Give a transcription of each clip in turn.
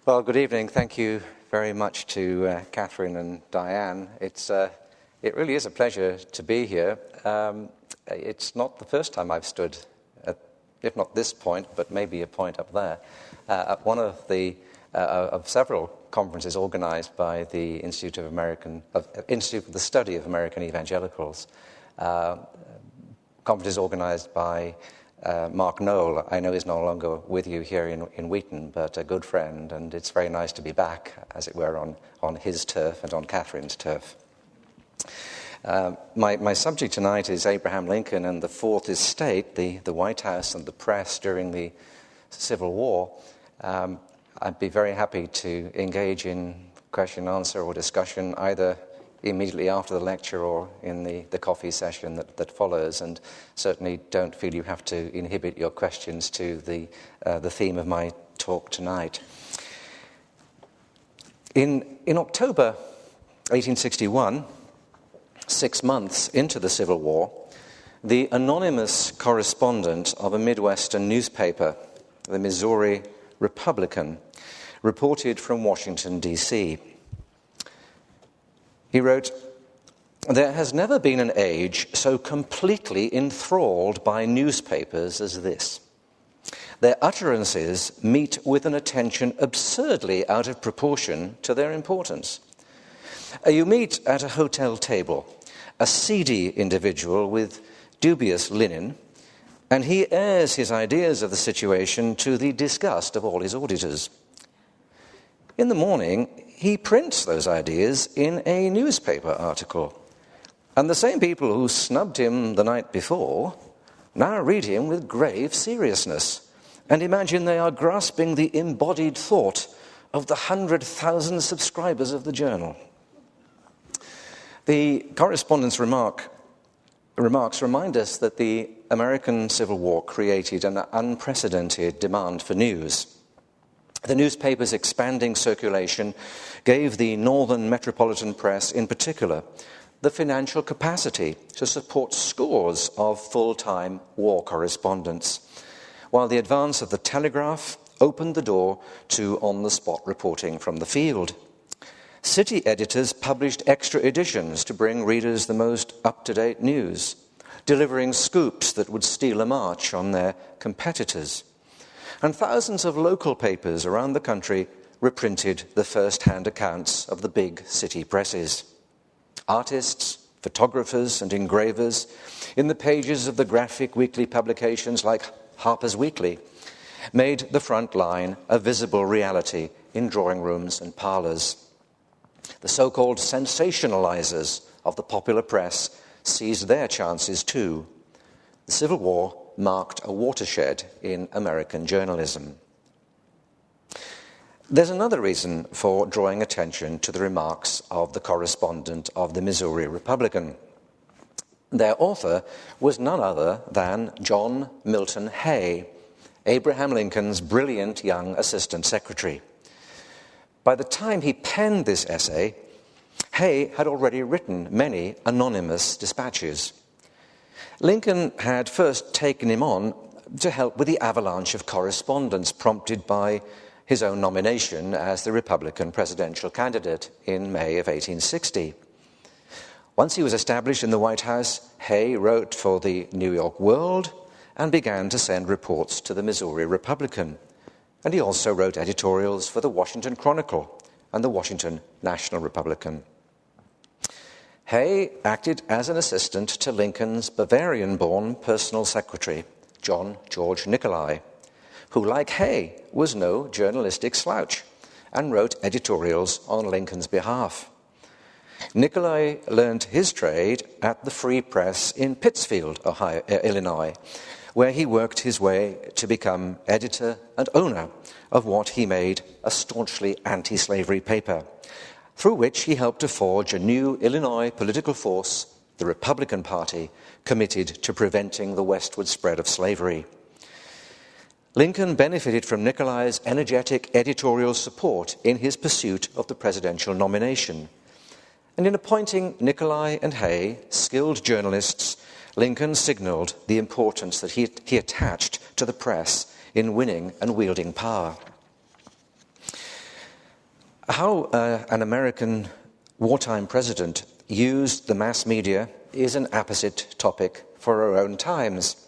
Well, good evening. Thank you very much to Catherine and Diane. It really is a pleasure to be here. It's not the first time I've stood at, if not this point, but maybe a point up there, at one of the of several conferences organised by the Institute for the Study of American Evangelicals. Conferences organised by Mark Knoll. I know he's no longer with you here in Wheaton, but a good friend, and it's very nice to be back, as it were, on his turf and on Catherine's turf. My subject tonight is Abraham Lincoln and the Fourth Estate, the White House and the press during the Civil War. I'd be very happy to engage in question, answer, or discussion either immediately after the lecture or in the coffee session that follows, and certainly don't feel you have to inhibit your questions to the theme of my talk tonight. In October 1861, 6 months into the Civil War, the anonymous correspondent of a Midwestern newspaper, the Missouri Republican, reported from Washington, D.C. He wrote, "There has never been an age so completely enthralled by newspapers as this. Their utterances meet with an attention absurdly out of proportion to their importance. You meet at a hotel table a seedy individual with dubious linen, and he airs his ideas of the situation to the disgust of all his auditors. In the morning, he prints those ideas in a newspaper article, and the same people who snubbed him the night before now read him with grave seriousness and imagine they are grasping the embodied thought of the 100,000 subscribers of the journal." The correspondent's remarks remind us that the American Civil War created an unprecedented demand for news. The newspaper's expanding circulation gave the northern metropolitan press, in particular, the financial capacity to support scores of full-time war correspondents, while the advance of the telegraph opened the door to on-the-spot reporting from the field. City editors published extra editions to bring readers the most up-to-date news, delivering scoops that would steal a march on their competitors. And thousands of local papers around the country reprinted the first-hand accounts of the big city presses. Artists, photographers, and engravers, in the pages of the graphic weekly publications like Harper's Weekly, made the front line a visible reality in drawing rooms and parlours. The so-called sensationalizers of the popular press seized their chances too. The Civil War marked a watershed in American journalism. There's another reason for drawing attention to the remarks of the correspondent of the Missouri Republican. Their author was none other than John Milton Hay, Abraham Lincoln's brilliant young assistant secretary. By the time he penned this essay, Hay had already written many anonymous dispatches. Lincoln had first taken him on to help with the avalanche of correspondence prompted by his own nomination as the Republican presidential candidate in May of 1860. Once he was established in the White House, Hay wrote for the New York World and began to send reports to the Missouri Republican. And he also wrote editorials for the Washington Chronicle and the Washington National Republican. Hay acted as an assistant to Lincoln's Bavarian-born personal secretary, John George Nicolay, who, like Hay, was no journalistic slouch and wrote editorials on Lincoln's behalf. Nicolay learned his trade at the Free Press in Pittsfield, Illinois, where he worked his way to become editor and owner of what he made a staunchly anti-slavery paper, through which he helped to forge a new Illinois political force, the Republican Party, committed to preventing the westward spread of slavery. Lincoln benefited from Nicolay's energetic editorial support in his pursuit of the presidential nomination. And in appointing Nicolay and Hay, skilled journalists, Lincoln signaled the importance that he attached to the press in winning and wielding power. How an American wartime president used the mass media is an apposite topic for our own times.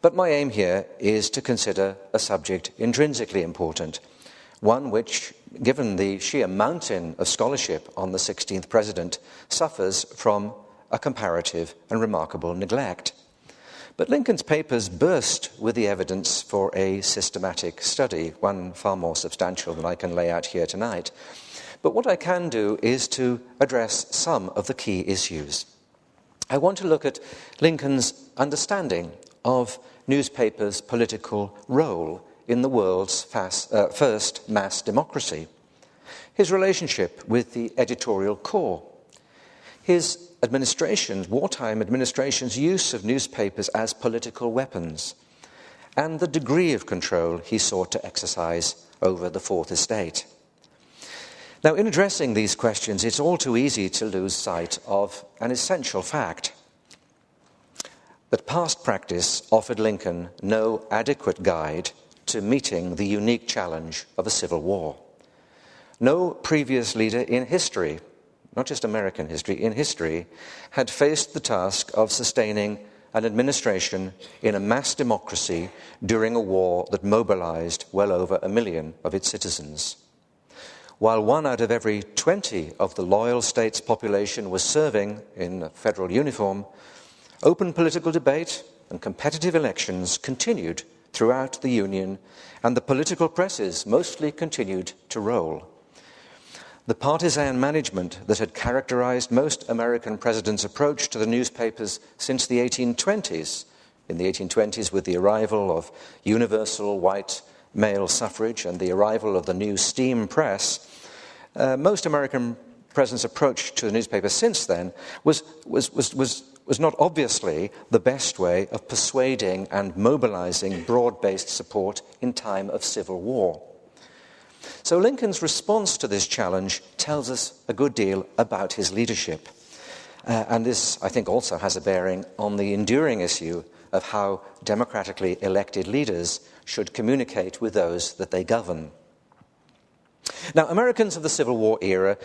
But my aim here is to consider a subject intrinsically important, one which, given the sheer mountain of scholarship on the 16th president, suffers from a comparative and remarkable neglect. But Lincoln's papers burst with the evidence for a systematic study, one far more substantial than I can lay out here tonight. But what I can do is to address some of the key issues. I want to look at Lincoln's understanding of newspapers' political role in the world's first mass democracy, his relationship with the editorial corps, his wartime administration's use of newspapers as political weapons, and the degree of control he sought to exercise over the Fourth Estate. Now, in addressing these questions, it's all too easy to lose sight of an essential fact: that past practice offered Lincoln no adequate guide to meeting the unique challenge of a civil war. No previous leader in history, not just American history, in history, had faced the task of sustaining an administration in a mass democracy during a war that mobilized well over 1 million of its citizens. While 1 out of every 20 of the loyal states' population was serving in a federal uniform, open political debate and competitive elections continued throughout the Union, and the political presses mostly continued to roll. The partisan management that had characterized most American presidents' approach to the newspapers since the 1820s, in the 1820s with the arrival of universal white male suffrage and the arrival of the new steam press, most American presidents' approach to the newspaper since then was not obviously the best way of persuading and mobilizing broad-based support in time of civil war. So Lincoln's response to this challenge tells us a good deal about his leadership. And this, I think, also has a bearing on the enduring issue of how democratically elected leaders should communicate with those that they govern. Now, Americans of the Civil War era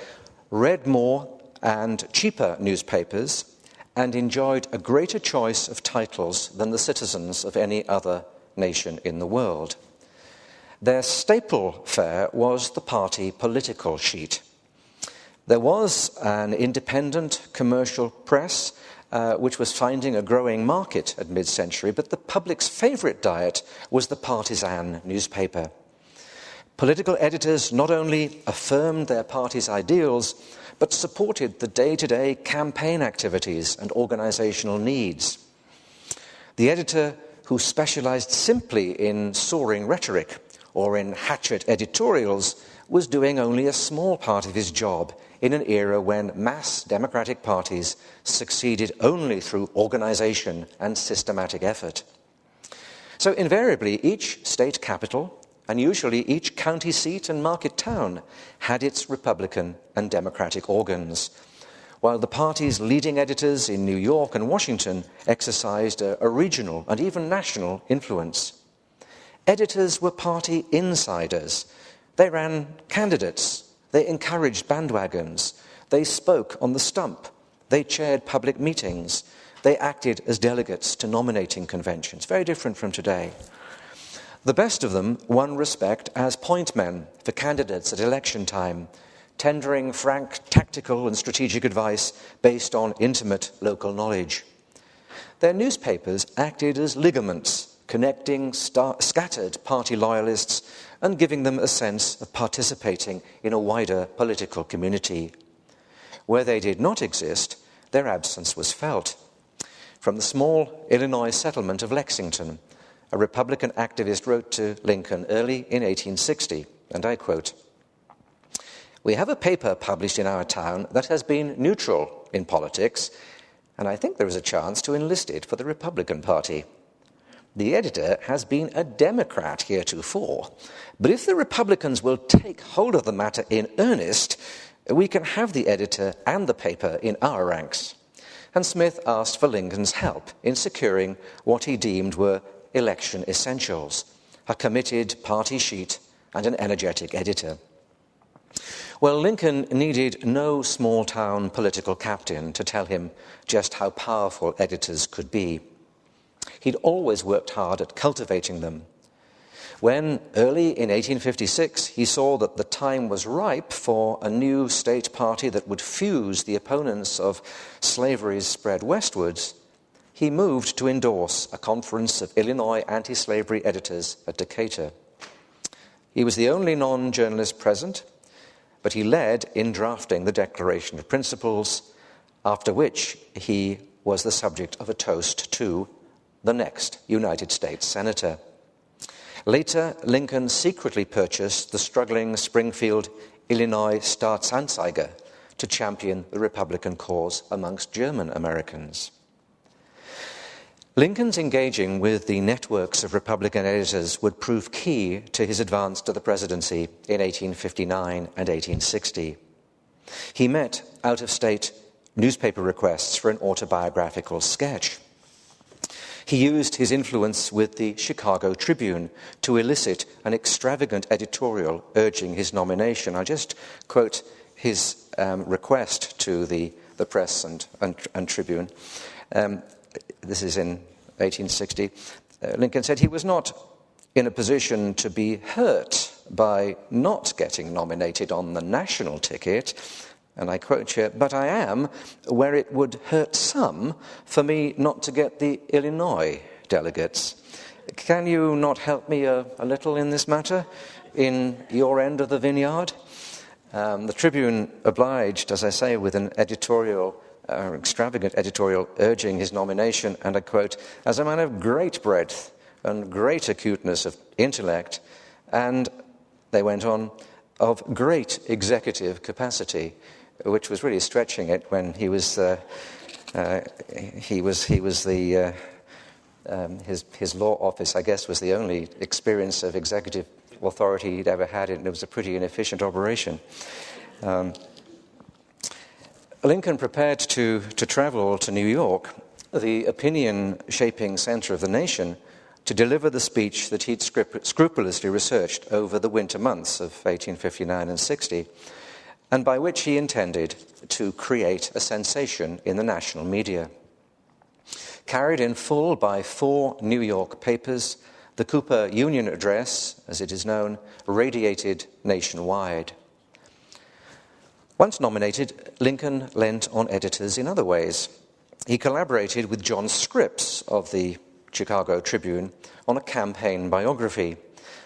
read more and cheaper newspapers and enjoyed a greater choice of titles than the citizens of any other nation in the world. Their staple fare was the party political sheet. There was an independent commercial press which was finding a growing market at mid-century, but the public's favorite diet was the partisan newspaper. Political editors not only affirmed their party's ideals, but supported the day-to-day campaign activities and organizational needs. The editor who specialized simply in soaring rhetoric or in hatchet editorials was doing only a small part of his job in an era when mass democratic parties succeeded only through organization and systematic effort. So invariably, each state capital, and usually each county seat and market town, had its Republican and Democratic organs, while the party's leading editors in New York and Washington exercised a regional and even national influence. Editors were party insiders. They ran candidates. They encouraged bandwagons. They spoke on the stump. They chaired public meetings. They acted as delegates to nominating conventions. Very different from today. The best of them won respect as point men for candidates at election time, tendering frank tactical and strategic advice based on intimate local knowledge. Their newspapers acted as ligaments, connecting scattered party loyalists and giving them a sense of participating in a wider political community. Where they did not exist, their absence was felt. From the small Illinois settlement of Lexington, a Republican activist wrote to Lincoln early in 1860, and I quote, "We have a paper published in our town that has been neutral in politics, and I think there is a chance to enlist it for the Republican Party. The editor has been a Democrat heretofore, but if the Republicans will take hold of the matter in earnest, we can have the editor and the paper in our ranks." And Smith asked for Lincoln's help in securing what he deemed were election essentials: a committed party sheet and an energetic editor. Well, Lincoln needed no small-town political captain to tell him just how powerful editors could be. He'd always worked hard at cultivating them. When, early in 1856, he saw that the time was ripe for a new state party that would fuse the opponents of slavery's spread westwards, he moved to endorse a conference of Illinois anti-slavery editors at Decatur. He was the only non-journalist present, but he led in drafting the Declaration of Principles, after which he was the subject of a toast to the next United States Senator. Later, Lincoln secretly purchased the struggling Springfield, Illinois Staatsanzeiger to champion the Republican cause amongst German Americans. Lincoln's engaging with the networks of Republican editors would prove key to his advance to the presidency in 1859 and 1860. He met out-of-state newspaper requests for an autobiographical sketch. He used his influence with the Chicago Tribune to elicit an extravagant editorial urging his nomination. I just quote his request to the press and Tribune. This is in 1860. Lincoln said he was not in a position to be hurt by not getting nominated on the national ticket, and I quote here, "but I am where it would hurt some for me not to get the Illinois delegates. Can you not help me a little in this matter, in your end of the vineyard?" The Tribune obliged, as I say, with an extravagant editorial urging his nomination, and I quote, "as a man of great breadth and great acuteness of intellect," and they went on, "of great executive capacity," which was really stretching it when his law office, I guess, was the only experience of executive authority he'd ever had, and it was a pretty inefficient operation. Lincoln prepared to travel to New York, the opinion-shaping center of the nation, to deliver the speech that he'd scrupulously researched over the winter months of 1859 and 60, and by which he intended to create a sensation in the national media. Carried in full by 4 New York papers, the Cooper Union Address, as it is known, radiated nationwide. Once nominated, Lincoln lent on editors in other ways. He collaborated with John Scripps of the Chicago Tribune on a campaign biography,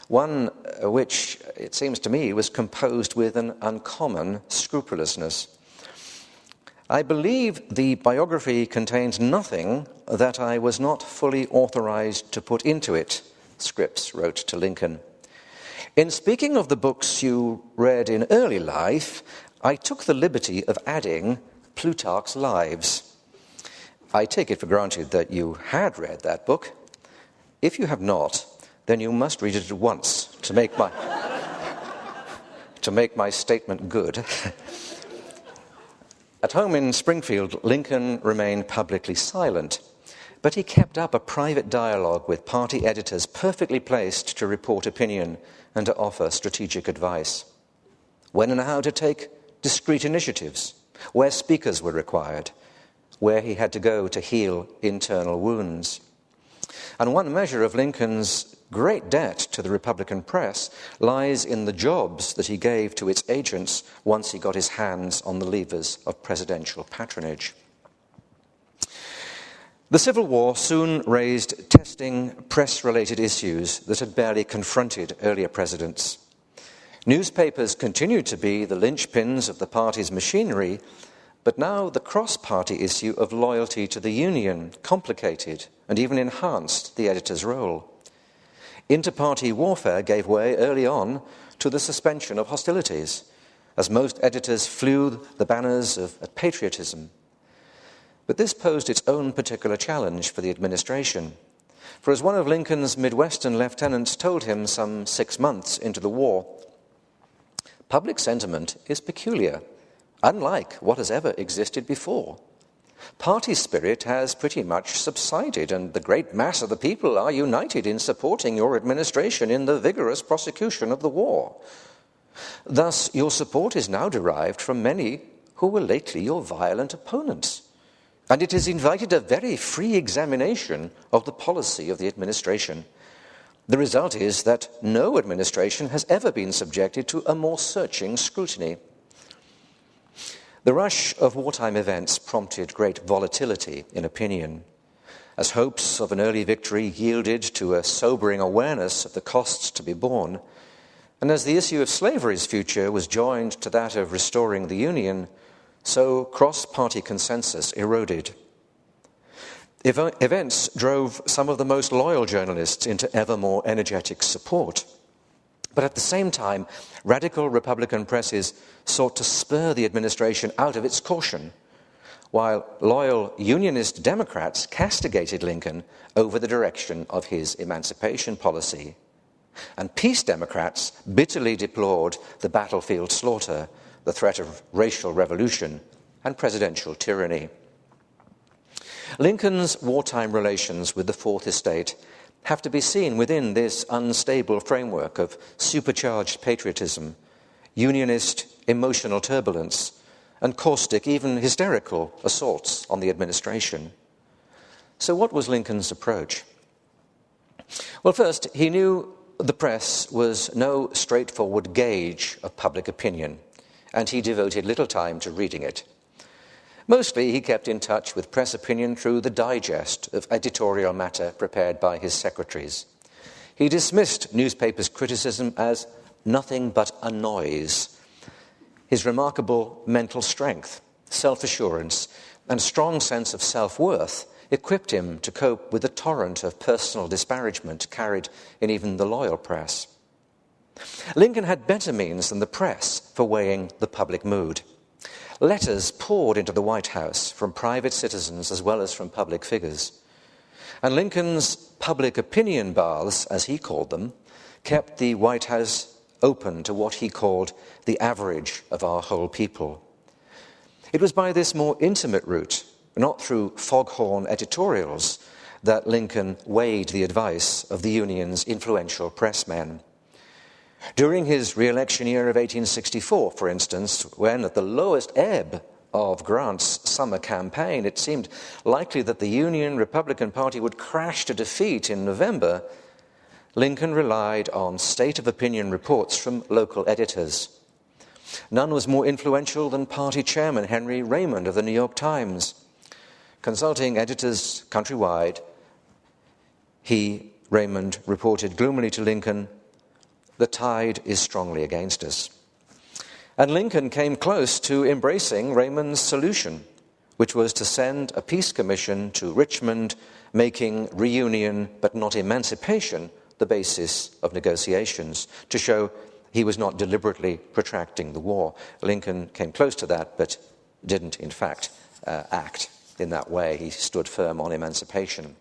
one which, it seems to me, was composed with an uncommon scrupulousness. "I believe the biography contains nothing that I was not fully authorized to put into it," Scripps wrote to Lincoln. "In speaking of the books you read in early life, I took the liberty of adding Plutarch's Lives. I take it for granted that you had read that book. If you have not, then you must read it at once to make my statement good." At home in Springfield, Lincoln remained publicly silent, but he kept up a private dialogue with party editors perfectly placed to report opinion and to offer strategic advice. When and how to take discreet initiatives, where speakers were required, where he had to go to heal internal wounds. And one measure of Lincoln's great debt to the Republican press lies in the jobs that he gave to its agents once he got his hands on the levers of presidential patronage. The Civil War soon raised testing, press-related issues that had barely confronted earlier presidents. Newspapers continued to be the linchpins of the party's machinery, but now the cross-party issue of loyalty to the Union complicated and even enhanced the editor's role. Inter-party warfare gave way early on to the suspension of hostilities, as most editors flew the banners of patriotism. But this posed its own particular challenge for the administration. For as one of Lincoln's Midwestern lieutenants told him some 6 months into the war, "Public sentiment is peculiar, unlike what has ever existed before. Party spirit has pretty much subsided, and the great mass of the people are united in supporting your administration in the vigorous prosecution of the war. Thus, your support is now derived from many who were lately your violent opponents, and it has invited a very free examination of the policy of the administration. The result is that no administration has ever been subjected to a more searching scrutiny. The rush of wartime events prompted great volatility in opinion. As hopes of an early victory yielded to a sobering awareness of the costs to be borne, and as the issue of slavery's future was joined to that of restoring the Union, so cross-party consensus eroded. Events drove some of the most loyal journalists into ever more energetic support. But at the same time, radical Republican presses sought to spur the administration out of its caution, while loyal Unionist Democrats castigated Lincoln over the direction of his emancipation policy. And peace Democrats bitterly deplored the battlefield slaughter, the threat of racial revolution, and presidential tyranny. Lincoln's wartime relations with the Fourth Estate have to be seen within this unstable framework of supercharged patriotism, Unionist emotional turbulence, and caustic, even hysterical, assaults on the administration. So what was Lincoln's approach? Well, first, he knew the press was no straightforward gauge of public opinion, and he devoted little time to reading it. Mostly, he kept in touch with press opinion through the digest of editorial matter prepared by his secretaries. He dismissed newspapers' criticism as nothing but a noise. His remarkable mental strength, self-assurance, and strong sense of self-worth equipped him to cope with the torrent of personal disparagement carried in even the loyal press. Lincoln had better means than the press for weighing the public mood. Letters poured into the White House from private citizens as well as from public figures. And Lincoln's public opinion baths, as he called them, kept the White House open to what he called the average of our whole people. It was by this more intimate route, not through foghorn editorials, that Lincoln weighed the advice of the Union's influential pressmen. During his re-election year of 1864, for instance, when at the lowest ebb of Grant's summer campaign, it seemed likely that the Union Republican Party would crash to defeat in November, Lincoln relied on state of opinion reports from local editors. None was more influential than party chairman Henry Raymond of the New York Times. Consulting editors countrywide, Raymond, reported gloomily to Lincoln, "The tide is strongly against us." And Lincoln came close to embracing Raymond's solution, which was to send a peace commission to Richmond, making reunion but not emancipation the basis of negotiations, to show he was not deliberately protracting the war. Lincoln came close to that, but didn't, in fact, act in that way. He stood firm on emancipation.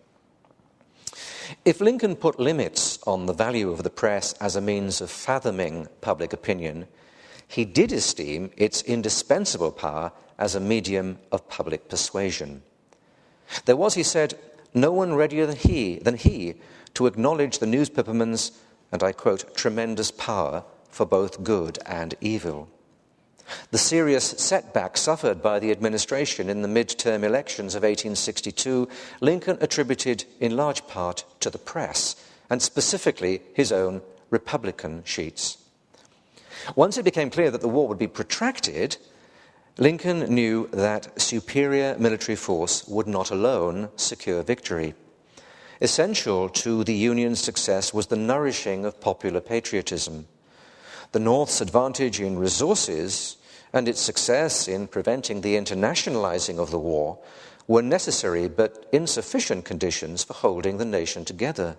If Lincoln put limits on the value of the press as a means of fathoming public opinion, he did esteem its indispensable power as a medium of public persuasion. There was, he said, no one readier than he to acknowledge the newspaperman's, and I quote, tremendous power for both good and evil. The serious setback suffered by the administration in the midterm elections of 1862, Lincoln attributed in large part to the press, and specifically his own Republican sheets. Once it became clear that the war would be protracted, Lincoln knew that superior military force would not alone secure victory. Essential to the Union's success was the nourishing of popular patriotism. The North's advantage in resources and its success in preventing the internationalizing of the war were necessary but insufficient conditions for holding the nation together.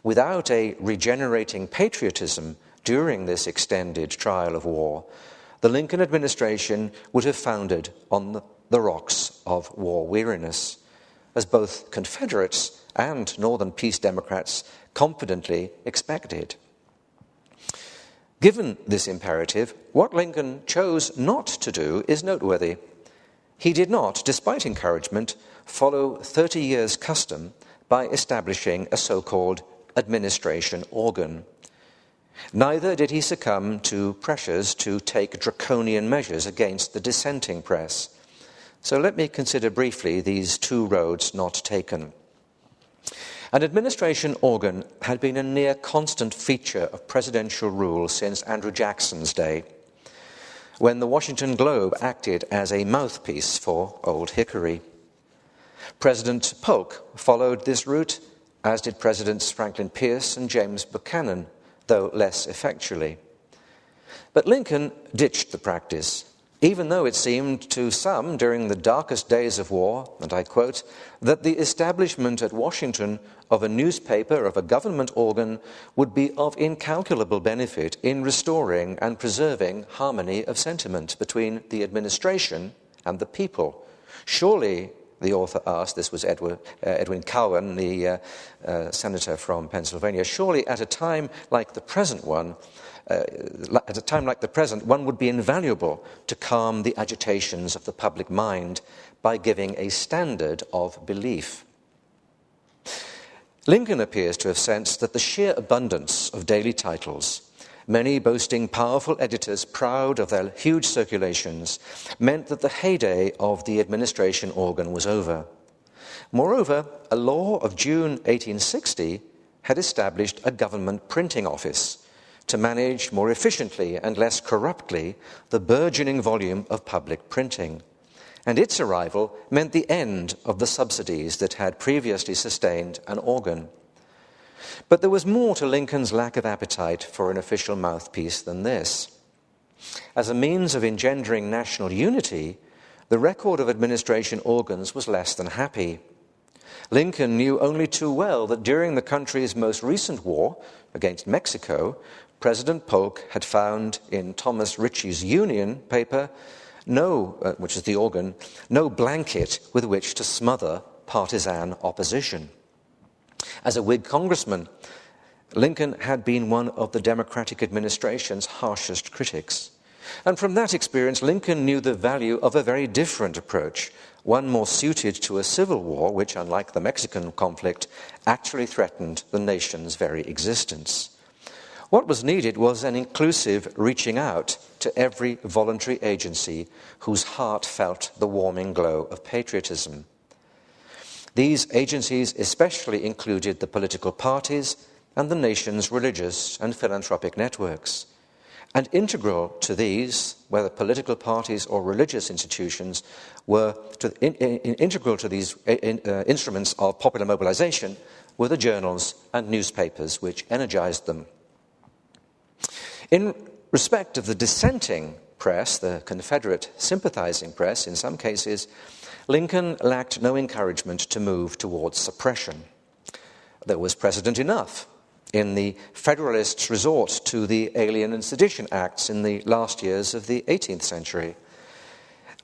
Without a regenerating patriotism during this extended trial of war, the Lincoln administration would have foundered on the rocks of war weariness, as both Confederates and Northern peace Democrats confidently expected. Given this imperative, what Lincoln chose not to do is noteworthy. He did not, despite encouragement, follow 30 years' custom by establishing a so-called administration organ. Neither did he succumb to pressures to take draconian measures against the dissenting press. So let me consider briefly these two roads not taken. An administration organ had been a near constant feature of presidential rule since Andrew Jackson's day, when the Washington Globe acted as a mouthpiece for Old Hickory. President Polk followed this route, as did Presidents Franklin Pierce and James Buchanan, though less effectually. But Lincoln ditched the practice, even though it seemed to some during the darkest days of war, and I quote, that the establishment at Washington of a newspaper, of a government organ, would be of incalculable benefit in restoring and preserving harmony of sentiment between the administration and the people. Surely, the author asked, this was Edwin Cowan, the senator from Pennsylvania, surely at a time like the present one, one would be invaluable to calm the agitations of the public mind by giving a standard of belief. Lincoln appears to have sensed that the sheer abundance of daily titles, many boasting powerful editors proud of their huge circulations, meant that the heyday of the administration organ was over. Moreover, a law of June 1860 had established a government printing office to manage more efficiently and less corruptly the burgeoning volume of public printing. And its arrival meant the end of the subsidies that had previously sustained an organ. But there was more to Lincoln's lack of appetite for an official mouthpiece than this. As a means of engendering national unity, the record of administration organs was less than happy. Lincoln knew only too well that during the country's most recent war against Mexico, President Polk had found in Thomas Ritchie's Union paper which is the organ, no blanket with which to smother partisan opposition. As a Whig congressman, Lincoln had been one of the Democratic administration's harshest critics. And from that experience, Lincoln knew the value of a very different approach, one more suited to a civil war which, unlike the Mexican conflict, actually threatened the nation's very existence. What was needed was an inclusive reaching out to every voluntary agency whose heart felt the warming glow of patriotism. These agencies especially included the political parties and the nation's religious and philanthropic networks. And integral to these, whether political parties or religious institutions, integral to these instruments of popular mobilization were the journals and newspapers which energized them. In respect of the dissenting press, the Confederate sympathizing press in some cases, Lincoln lacked no encouragement to move towards suppression. There was precedent enough in the Federalists' resort to the Alien and Sedition Acts in the last years of the 18th century.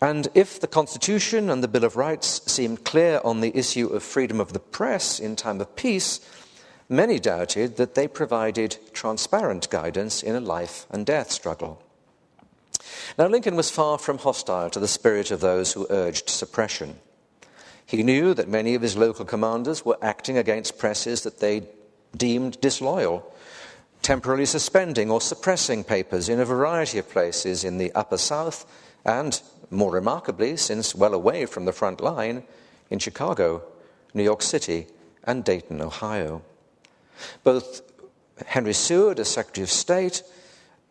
And if the Constitution and the Bill of Rights seemed clear on the issue of freedom of the press in time of peace, many doubted that they provided transparent guidance in a life and death struggle. Now, Lincoln was far from hostile to the spirit of those who urged suppression. He knew that many of his local commanders were acting against presses that they deemed disloyal, temporarily suspending or suppressing papers in a variety of places in the Upper South and, more remarkably, since well away from the front line, in Chicago, New York City, and Dayton, Ohio. Both Henry Seward, as Secretary of State,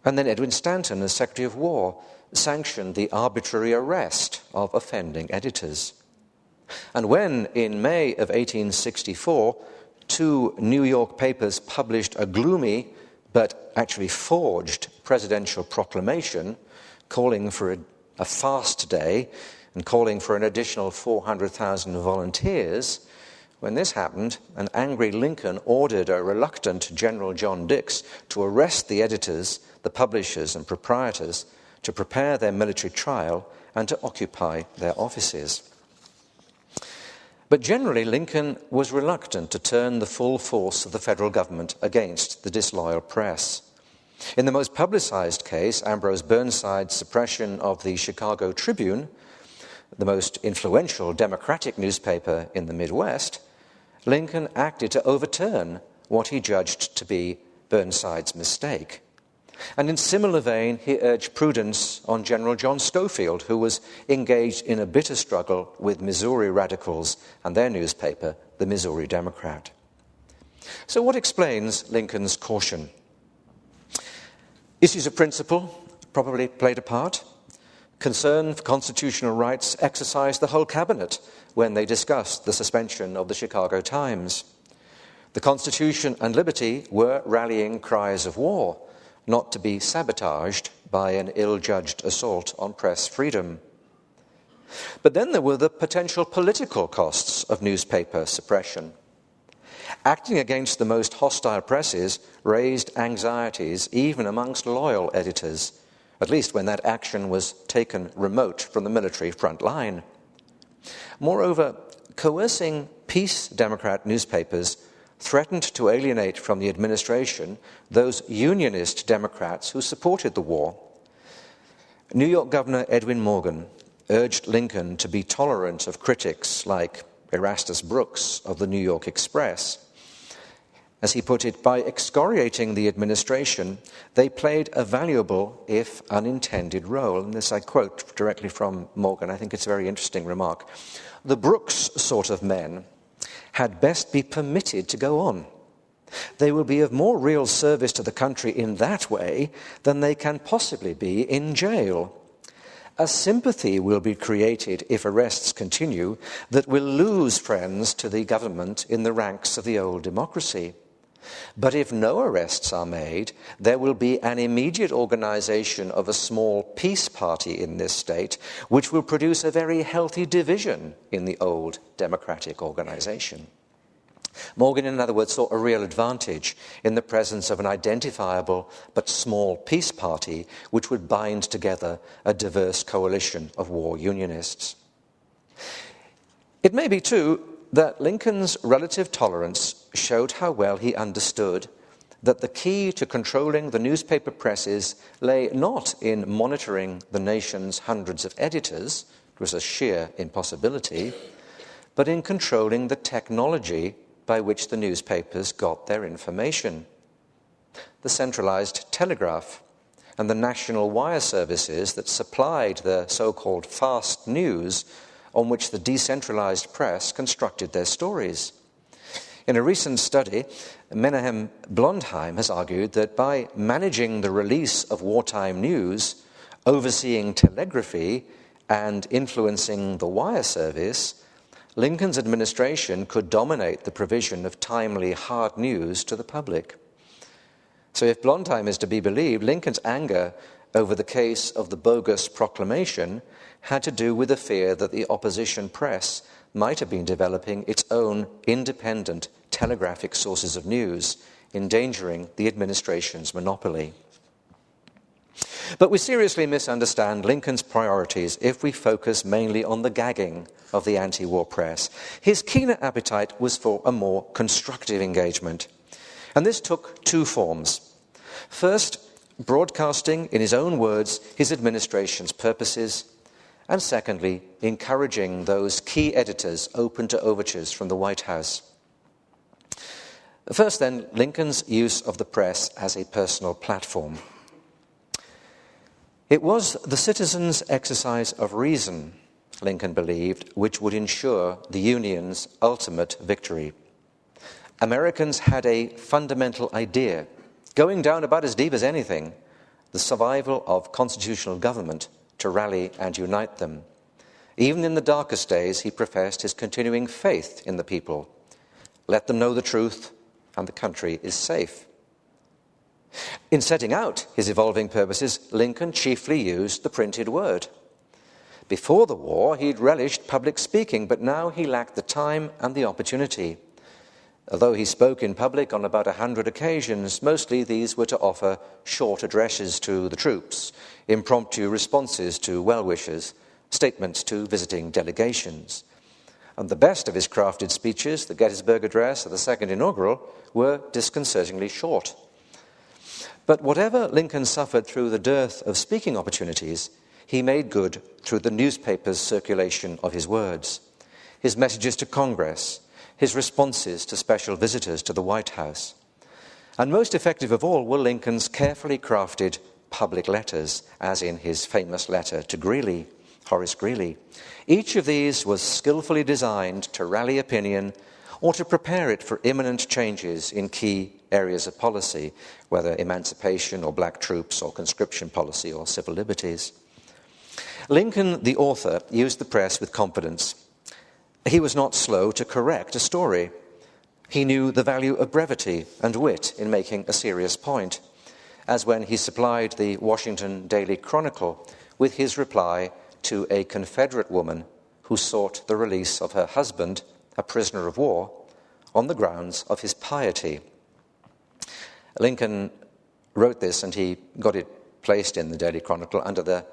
and then Edwin Stanton, as Secretary of War, sanctioned the arbitrary arrest of offending editors. And when, in May of 1864, two New York papers published a gloomy but actually forged presidential proclamation calling for a fast day and calling for an additional 400,000 volunteers, when this happened, an angry Lincoln ordered a reluctant General John Dix to arrest the editors, the publishers and proprietors, to prepare their military trial and to occupy their offices. But generally, Lincoln was reluctant to turn the full force of the federal government against the disloyal press. In the most publicized case, Ambrose Burnside's suppression of the Chicago Tribune, the most influential Democratic newspaper in the Midwest, Lincoln acted to overturn what he judged to be Burnside's mistake. And in similar vein, he urged prudence on General John Schofield, who was engaged in a bitter struggle with Missouri radicals and their newspaper, the Missouri Democrat. So what explains Lincoln's caution? Issues of principle probably played a part. Concern for constitutional rights exercised the whole cabinet when they discussed the suspension of the Chicago Times. The Constitution and liberty were rallying cries of war, not to be sabotaged by an ill-judged assault on press freedom. But then there were the potential political costs of newspaper suppression. Acting against the most hostile presses raised anxieties even amongst loyal editors, at least when that action was taken remote from the military front line. Moreover, coercing peace Democrat newspapers threatened to alienate from the administration those Unionist Democrats who supported the war. New York Governor Edwin Morgan urged Lincoln to be tolerant of critics like Erastus Brooks of the New York Express. As he put it, by excoriating the administration, they played a valuable, if unintended, role. And this I quote directly from Morgan. I think it's a very interesting remark. The Brooks sort of men had best be permitted to go on. They will be of more real service to the country in that way than they can possibly be in jail. A sympathy will be created if arrests continue that will lose friends to the government in the ranks of the old democracy. But if no arrests are made, there will be an immediate organization of a small peace party in this state, which will produce a very healthy division in the old democratic organization. Morgan, in other words, saw a real advantage in the presence of an identifiable but small peace party which would bind together a diverse coalition of war unionists. It may be, too, that Lincoln's relative tolerance showed how well he understood that the key to controlling the newspaper presses lay not in monitoring the nation's hundreds of editors, it was a sheer impossibility, but in controlling the technology by which the newspapers got their information. The centralized telegraph and the national wire services that supplied the so-called fast news on which the decentralized press constructed their stories. In a recent study, Menahem Blondheim has argued that by managing the release of wartime news, overseeing telegraphy, and influencing the wire service, Lincoln's administration could dominate the provision of timely, hard news to the public. So if Blondheim is to be believed, Lincoln's anger over the case of the bogus proclamation had to do with the fear that the opposition press might have been developing its own independent telegraphic sources of news, endangering the administration's monopoly. But we seriously misunderstand Lincoln's priorities if we focus mainly on the gagging of the anti-war press. His keener appetite was for a more constructive engagement. And this took two forms. First, broadcasting, in his own words, his administration's purposes, and secondly, encouraging those key editors open to overtures from the White House. First, then, Lincoln's use of the press as a personal platform. It was the citizens' exercise of reason, Lincoln believed, which would ensure the Union's ultimate victory. Americans had a fundamental idea, going down about as deep as anything, the survival of constitutional government to rally and unite them. Even in the darkest days, he professed his continuing faith in the people. Let them know the truth, and the country is safe. In setting out his evolving purposes, Lincoln chiefly used the printed word. Before the war, he'd relished public speaking, but now he lacked the time and the opportunity. Although he spoke in public on about 100 occasions, mostly these were to offer short addresses to the troops, impromptu responses to well-wishers, statements to visiting delegations. And the best of his crafted speeches, the Gettysburg Address or the Second Inaugural, were disconcertingly short. But whatever Lincoln suffered through the dearth of speaking opportunities, he made good through the newspaper's circulation of his words, his messages to Congress, his responses to special visitors to the White House. And most effective of all were Lincoln's carefully crafted public letters, as in his famous letter to Greeley, Horace Greeley. Each of these was skillfully designed to rally opinion or to prepare it for imminent changes in key areas of policy, whether emancipation or black troops or conscription policy or civil liberties. Lincoln, the author, used the press with confidence. He was not slow to correct a story. He knew the value of brevity and wit in making a serious point, as when he supplied the Washington Daily Chronicle with his reply to a Confederate woman who sought the release of her husband, a prisoner of war, on the grounds of his piety. Lincoln wrote this, and he got it placed in the Daily Chronicle under the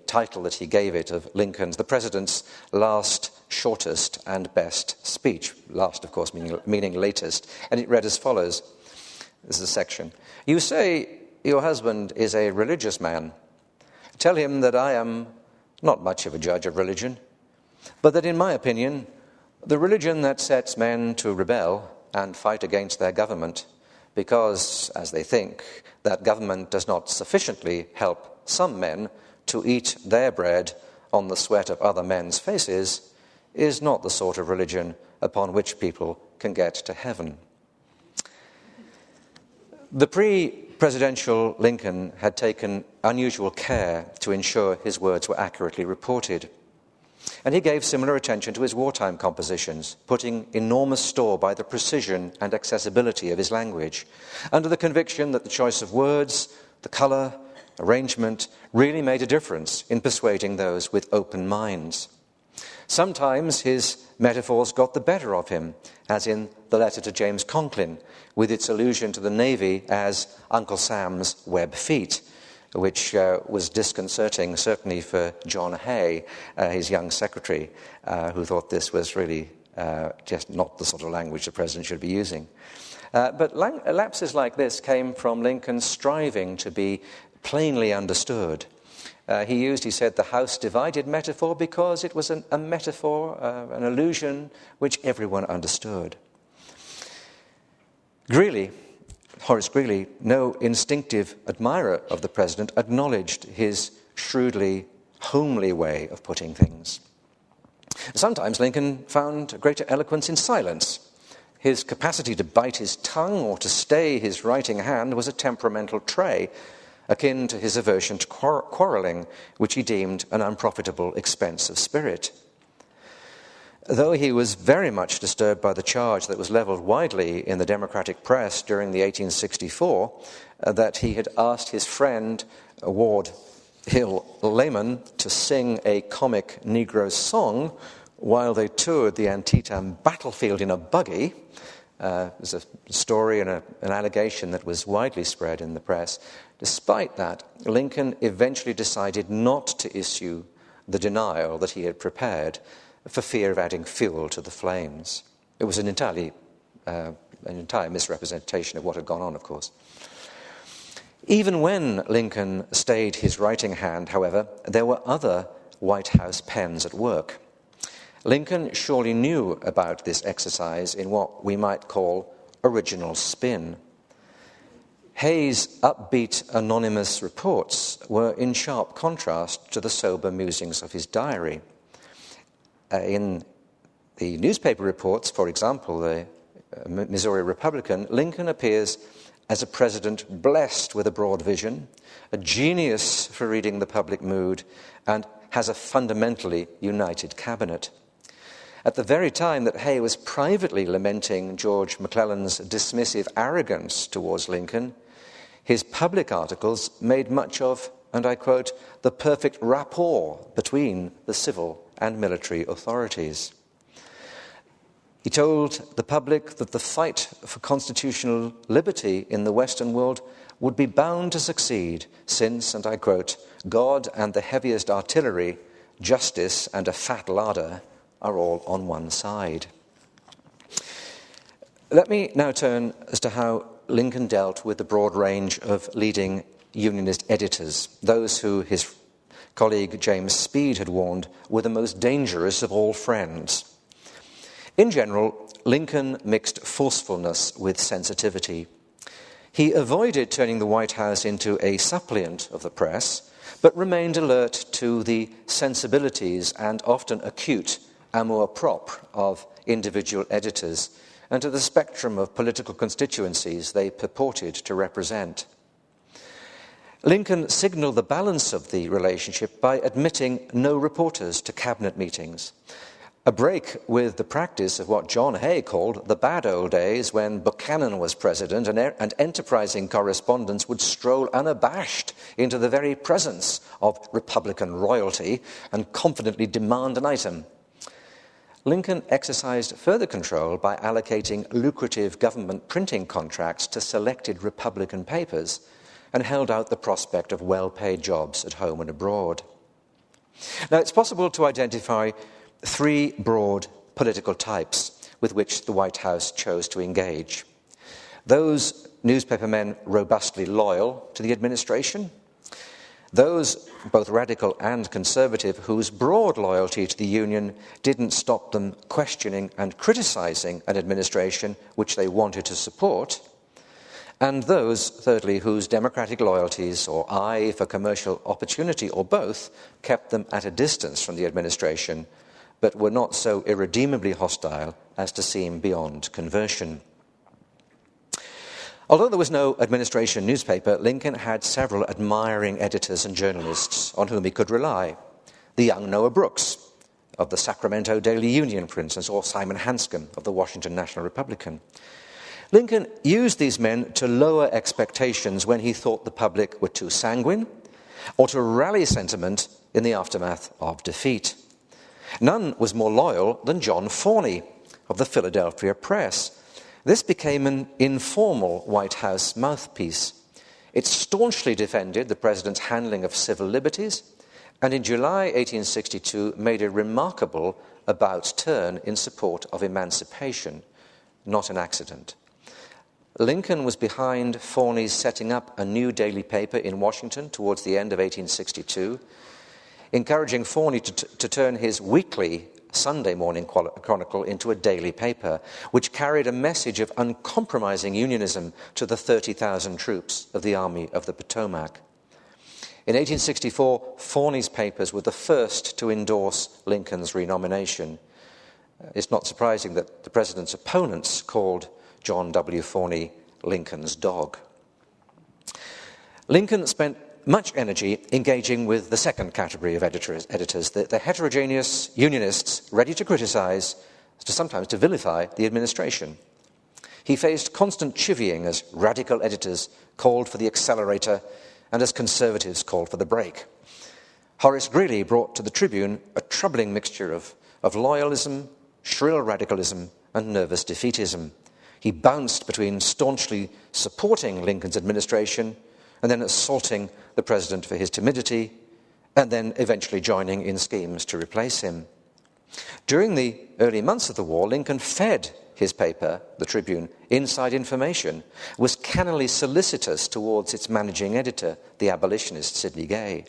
title that he gave it of Lincoln's, the President's last, shortest, and best speech. Last, of course, meaning latest. And it read as follows. This is a section. You say your husband is a religious man. Tell him that I am not much of a judge of religion, but that in my opinion, the religion that sets men to rebel and fight against their government, because, as they think, that government does not sufficiently help some men to eat their bread on the sweat of other men's faces, is not the sort of religion upon which people can get to heaven. The pre-presidential Lincoln had taken unusual care to ensure his words were accurately reported. And he gave similar attention to his wartime compositions, putting enormous store by the precision and accessibility of his language, under the conviction that the choice of words, the colour, arrangement really made a difference in persuading those with open minds. Sometimes his metaphors got the better of him, as in the letter to James Conklin, with its allusion to the Navy as Uncle Sam's web feet, which was disconcerting, certainly for John Hay, his young secretary, who thought this was really just not the sort of language the president should be using. But lapses like this came from Lincoln striving to be plainly understood. He said, the house divided metaphor because it was a metaphor, an allusion which everyone understood. Horace Greeley, no instinctive admirer of the president, acknowledged his shrewdly homely way of putting things. Sometimes Lincoln found greater eloquence in silence. His capacity to bite his tongue or to stay his writing hand was a temperamental trait, akin to his aversion to quarrelling, which he deemed an unprofitable expense of spirit. Though he was very much disturbed by the charge that was levelled widely in the Democratic press during the 1864 that he had asked his friend Ward Hill Layman to sing a comic Negro song while they toured the Antietam battlefield in a buggy, there's a story and an allegation that was widely spread in the press. Despite that, Lincoln eventually decided not to issue the denial that he had prepared for fear of adding fuel to the flames. It was an entire misrepresentation of what had gone on, of course. Even when Lincoln stayed his writing hand, however, there were other White House pens at work. Lincoln surely knew about this exercise in what we might call original spin. Hay's upbeat anonymous reports were in sharp contrast to the sober musings of his diary. In the newspaper reports, for example, the Missouri Republican, Lincoln appears as a president blessed with a broad vision, a genius for reading the public mood, and has a fundamentally united cabinet. At the very time that Hay was privately lamenting George McClellan's dismissive arrogance towards Lincoln, his public articles made much of, and I quote, the perfect rapport between the civil and military authorities. He told the public that the fight for constitutional liberty in the Western world would be bound to succeed since, and I quote, God and the heaviest artillery, justice and a fat larder are all on one side. Let me now turn as to how Lincoln dealt with the broad range of leading Unionist editors, those who his colleague James Speed had warned were the most dangerous of all friends. In general, Lincoln mixed forcefulness with sensitivity. He avoided turning the White House into a suppliant of the press, but remained alert to the sensibilities and often acute amour-propre of individual editors and to the spectrum of political constituencies they purported to represent. Lincoln signalled the balance of the relationship by admitting no reporters to cabinet meetings, a break with the practice of what John Hay called the bad old days when Buchanan was president and enterprising correspondents would stroll unabashed into the very presence of Republican royalty and confidently demand an item. Lincoln exercised further control by allocating lucrative government printing contracts to selected Republican papers and held out the prospect of well-paid jobs at home and abroad. Now, it's possible to identify three broad political types with which the White House chose to engage. Those newspapermen robustly loyal to the administration, those, both radical and conservative, whose broad loyalty to the Union didn't stop them questioning and criticizing an administration which they wanted to support, and those, thirdly, whose democratic loyalties or eye for commercial opportunity or both kept them at a distance from the administration, but were not so irredeemably hostile as to seem beyond conversion. Although there was no administration newspaper, Lincoln had several admiring editors and journalists on whom he could rely. The young Noah Brooks of the Sacramento Daily Union, for instance, or Simon Hanscom of the Washington National Republican. Lincoln used these men to lower expectations when he thought the public were too sanguine, or to rally sentiment in the aftermath of defeat. None was more loyal than John Forney of the Philadelphia Press. This became an informal White House mouthpiece. It staunchly defended the president's handling of civil liberties, and in July 1862 made a remarkable about-turn in support of emancipation, not an accident. Lincoln was behind Forney's setting up a new daily paper in Washington towards the end of 1862, encouraging Forney to turn his weekly Sunday Morning Chronicle into a daily paper, which carried a message of uncompromising unionism to the 30,000 troops of the Army of the Potomac. In 1864, Forney's papers were the first to endorse Lincoln's renomination. It's not surprising that the president's opponents called John W. Forney Lincoln's dog. Lincoln spent much energy engaging with the second category of editors, the heterogeneous unionists ready to criticize, sometimes to vilify the administration. He faced constant chivying as radical editors called for the accelerator and as conservatives called for the brake. Horace Greeley brought to the Tribune a troubling mixture of loyalism, shrill radicalism, and nervous defeatism. He bounced between staunchly supporting Lincoln's administration and then assaulting the president for his timidity, and then eventually joining in schemes to replace him. During the early months of the war, Lincoln fed his paper, the Tribune, inside information, was cannily solicitous towards its managing editor, the abolitionist Sidney Gay.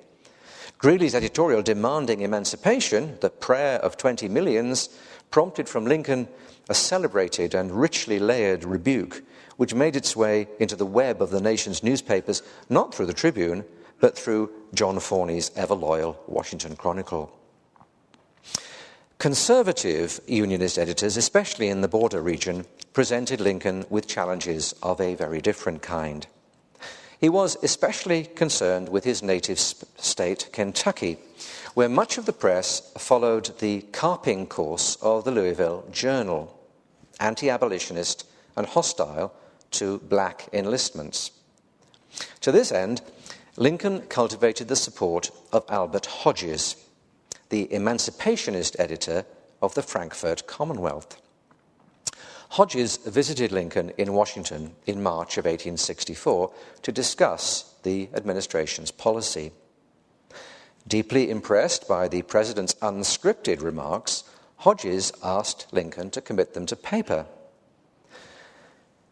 Greeley's editorial demanding emancipation, the prayer of 20 millions, prompted from Lincoln a celebrated and richly layered rebuke, which made its way into the web of the nation's newspapers, not through the Tribune, but through John Forney's ever-loyal Washington Chronicle. Conservative unionist editors, especially in the border region, presented Lincoln with challenges of a very different kind. He was especially concerned with his native state, Kentucky, where much of the press followed the carping course of the Louisville Journal, anti-abolitionist and hostile to black enlistments. To this end, Lincoln cultivated the support of Albert Hodges, the emancipationist editor of the Frankfurt Commonwealth. Hodges visited Lincoln in Washington in March of 1864 to discuss the administration's policy. Deeply impressed by the president's unscripted remarks, Hodges asked Lincoln to commit them to paper.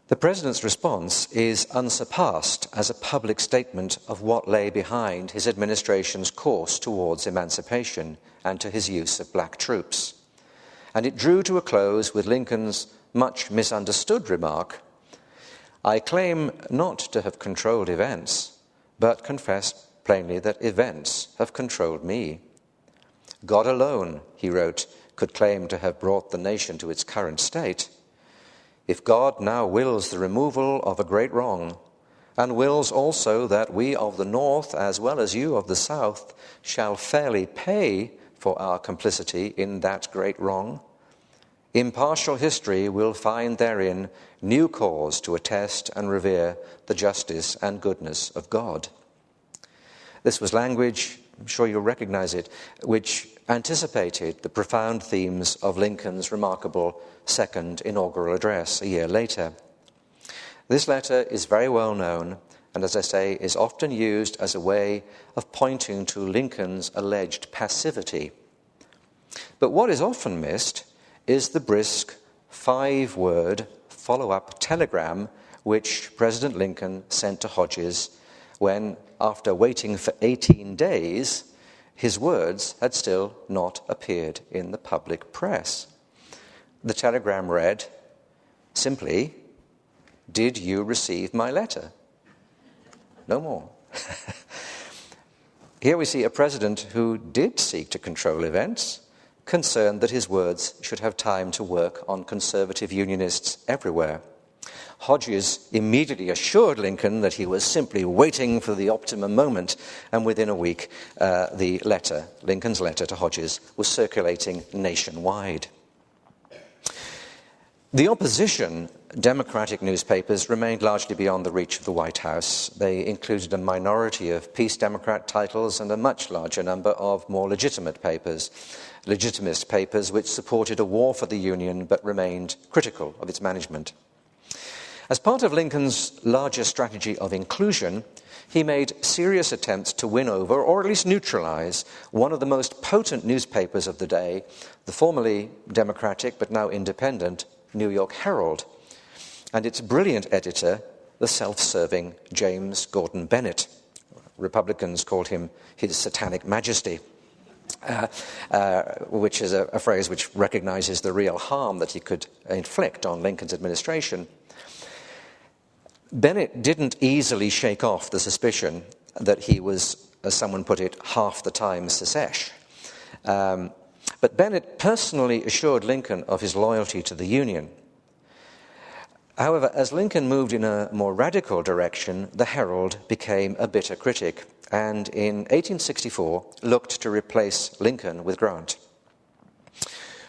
The president's response is unsurpassed as a public statement of what lay behind his administration's course towards emancipation and to his use of black troops. and it drew to a close with Lincoln's much misunderstood remark, "I claim not to have controlled events, but confess plainly that events have controlled me. God alone," he wrote, "could claim to have brought the nation to its current state. If God now wills the removal of a great wrong, and wills also that we of the North, as well as you of the South, shall fairly pay for our complicity in that great wrong, impartial history will find therein new cause to attest and revere the justice and goodness of God." This was language, I'm sure you'll recognize it, which anticipated the profound themes of Lincoln's remarkable second inaugural address a year later. This letter is very well known and, as I say, is often used as a way of pointing to Lincoln's alleged passivity. But what is often missed is the brisk 5-word follow-up telegram which President Lincoln sent to Hodges when, after waiting for 18 days, his words had still not appeared in the public press. The telegram read, simply, "Did you receive my letter?" No more. Here we see a president who did seek to control events, concerned that his words should have time to work on conservative unionists everywhere. Hodges immediately assured Lincoln that he was simply waiting for the optimum moment, and within a week, Lincoln's letter to Hodges, was circulating nationwide. The opposition Democratic newspapers remained largely beyond the reach of the White House. They included a minority of Peace Democrat titles and a much larger number of more legitimist papers which supported a war for the Union but remained critical of its management. As part of Lincoln's larger strategy of inclusion, he made serious attempts to win over, or at least neutralize, one of the most potent newspapers of the day, the formerly Democratic but now independent New York Herald, and its brilliant editor, the self-serving James Gordon Bennett. Republicans called him His Satanic Majesty, which is a phrase which recognizes the real harm that he could inflict on Lincoln's administration. Bennett didn't easily shake off the suspicion that he was, as someone put it, half the time secesh. But Bennett personally assured Lincoln of his loyalty to the Union. However, as Lincoln moved in a more radical direction, the Herald became a bitter critic and in 1864 looked to replace Lincoln with Grant.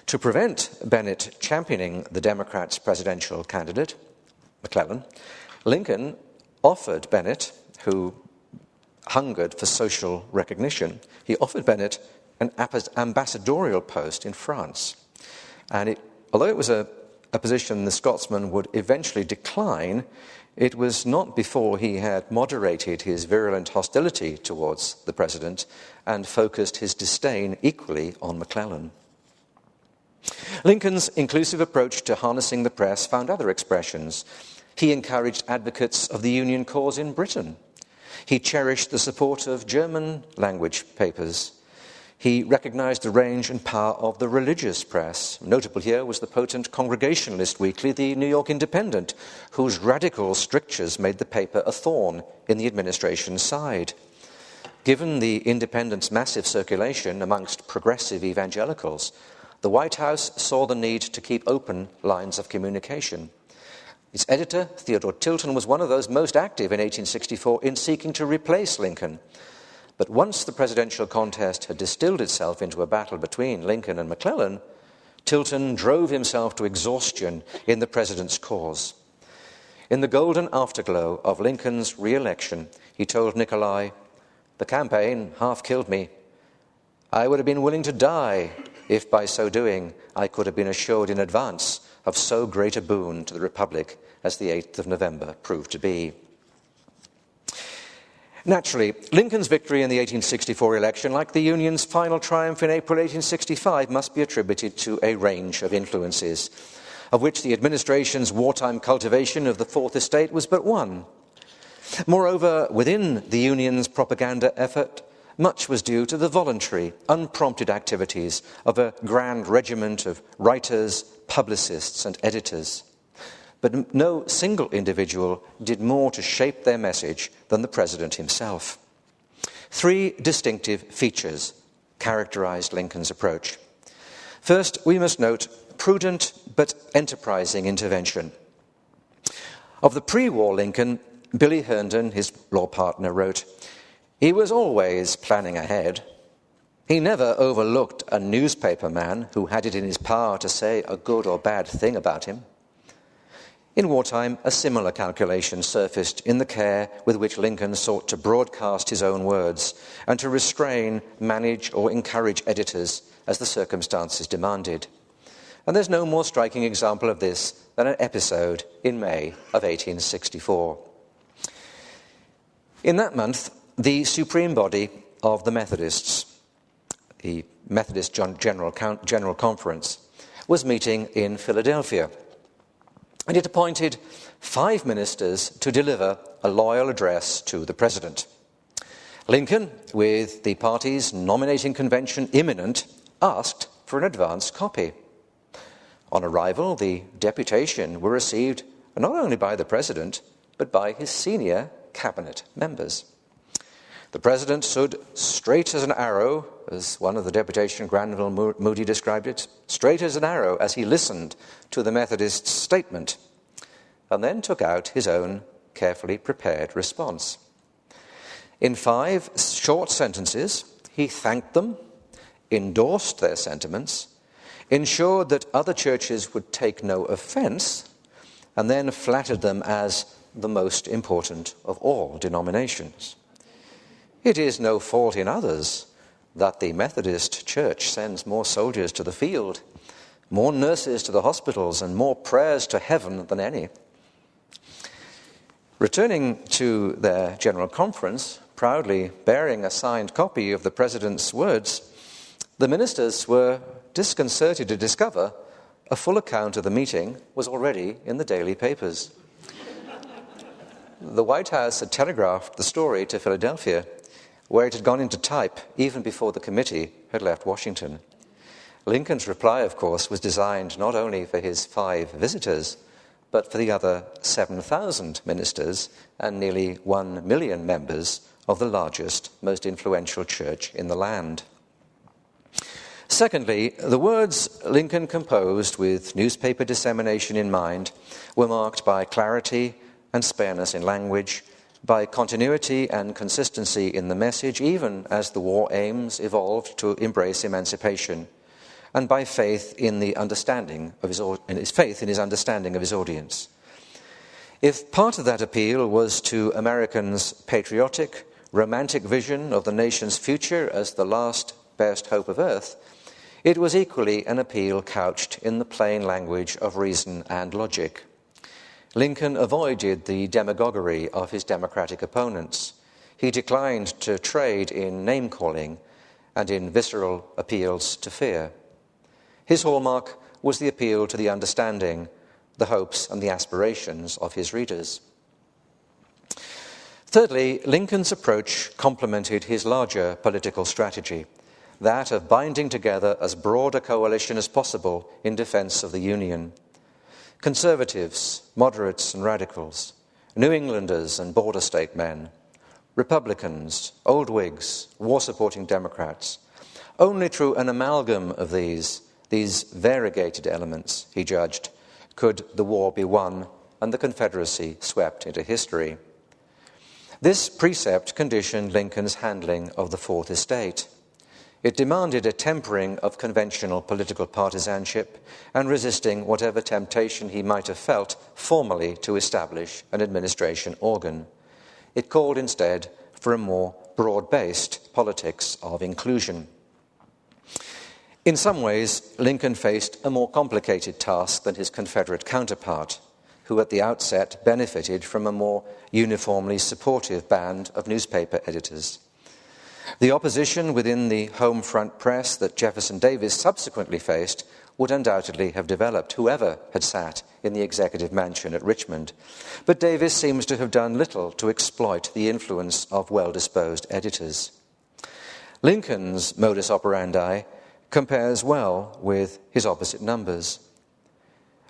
To prevent Bennett championing the Democrats' presidential candidate, McClellan, Lincoln offered Bennett, who hungered for social recognition, he offered Bennett an ambassadorial post in France. And although it was a position the Scotsman would eventually decline, it was not before he had moderated his virulent hostility towards the president and focused his disdain equally on McClellan. Lincoln's inclusive approach to harnessing the press found other expressions. He encouraged advocates of the Union cause in Britain. He cherished the support of German-language papers. He recognized the range and power of the religious press. Notable here was the potent Congregationalist weekly, the New York Independent, whose radical strictures made the paper a thorn in the administration's side. Given the Independent's massive circulation amongst progressive evangelicals, the White House saw the need to keep open lines of communication. Its editor, Theodore Tilton, was one of those most active in 1864 in seeking to replace Lincoln. But once the presidential contest had distilled itself into a battle between Lincoln and McClellan, Tilton drove himself to exhaustion in the president's cause. In the golden afterglow of Lincoln's re-election, he told Nicolai, "The campaign half killed me. I would have been willing to die if by so doing I could have been assured in advance of so great a boon to the Republic as the 8th of November proved to be." Naturally, Lincoln's victory in the 1864 election, like the Union's final triumph in April 1865, must be attributed to a range of influences, of which the administration's wartime cultivation of the Fourth Estate was but one. Moreover, within the Union's propaganda effort, Much was due to the voluntary, unprompted activities of a grand regiment of writers, publicists, and editors. But no single individual did more to shape their message than the president himself. 3 distinctive features characterized Lincoln's approach. First, we must note prudent but enterprising intervention. Of the pre-war Lincoln, Billy Herndon, his law partner, wrote, "He was always planning ahead. He never overlooked a newspaper man who had it in his power to say a good or bad thing about him." In wartime, a similar calculation surfaced in the care with which Lincoln sought to broadcast his own words and to restrain, manage, or encourage editors as the circumstances demanded. And there's no more striking example of this than an episode in May of 1864. In that month, the supreme body of the Methodists, the Methodist General Conference, was meeting in Philadelphia. And it appointed 5 ministers to deliver a loyal address to the president. Lincoln, with the party's nominating convention imminent, asked for an advance copy. On arrival, the deputation were received not only by the president, but by his senior cabinet members. The president stood straight as an arrow, as one of the deputation, Granville Moody, described it, straight as an arrow as he listened to the Methodist's statement, and then took out his own carefully prepared response. In 5 short sentences, he thanked them, endorsed their sentiments, ensured that other churches would take no offense, and then flattered them as the most important of all denominations. It is no fault in others that the Methodist Church sends more soldiers to the field, more nurses to the hospitals, and more prayers to heaven than any. Returning to their general conference, proudly bearing a signed copy of the president's words, the ministers were disconcerted to discover a full account of the meeting was already in the daily papers. The White House had telegraphed the story to Philadelphia, where it had gone into type even before the committee had left Washington. Lincoln's reply, of course, was designed not only for his 5 visitors, but for the other 7,000 ministers and nearly 1 million members of the largest, most influential church in the land. Secondly, the words Lincoln composed with newspaper dissemination in mind were marked by clarity and spareness in language, by continuity and consistency in the message, even as the war aims evolved to embrace emancipation, and by faith in his understanding of his audience. If part of that appeal was to Americans' patriotic, romantic vision of the nation's future as the last best hope of earth, it was equally an appeal couched in the plain language of reason and logic. Lincoln avoided the demagoguery of his Democratic opponents. He declined to trade in name-calling and in visceral appeals to fear. His hallmark was the appeal to the understanding, the hopes and the aspirations of his readers. Thirdly, Lincoln's approach complemented his larger political strategy, that of binding together as broad a coalition as possible in defense of the Union. Conservatives, moderates and radicals, New Englanders and border state men, Republicans, old Whigs, war-supporting Democrats. Only through an amalgam of these variegated elements, he judged, could the war be won and the Confederacy swept into history. This precept conditioned Lincoln's handling of the Fourth Estate. It demanded a tempering of conventional political partisanship and resisting whatever temptation he might have felt formally to establish an administration organ. It called instead for a more broad-based politics of inclusion. In some ways, Lincoln faced a more complicated task than his Confederate counterpart, who at the outset benefited from a more uniformly supportive band of newspaper editors. The opposition within the home front press that Jefferson Davis subsequently faced would undoubtedly have developed, whoever had sat in the executive mansion at Richmond. But Davis seems to have done little to exploit the influence of well-disposed editors. Lincoln's modus operandi compares well with his opposite numbers.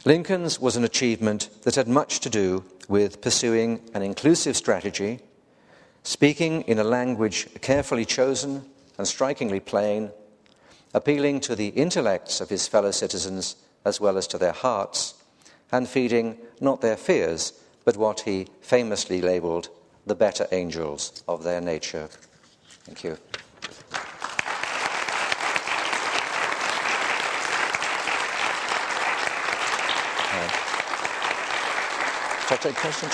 Lincoln's was an achievement that had much to do with pursuing an inclusive strategy, speaking in a language carefully chosen and strikingly plain, appealing to the intellects of his fellow citizens as well as to their hearts, and feeding not their fears, but what he famously labelled the better angels of their nature. Thank you. Shall I take questions?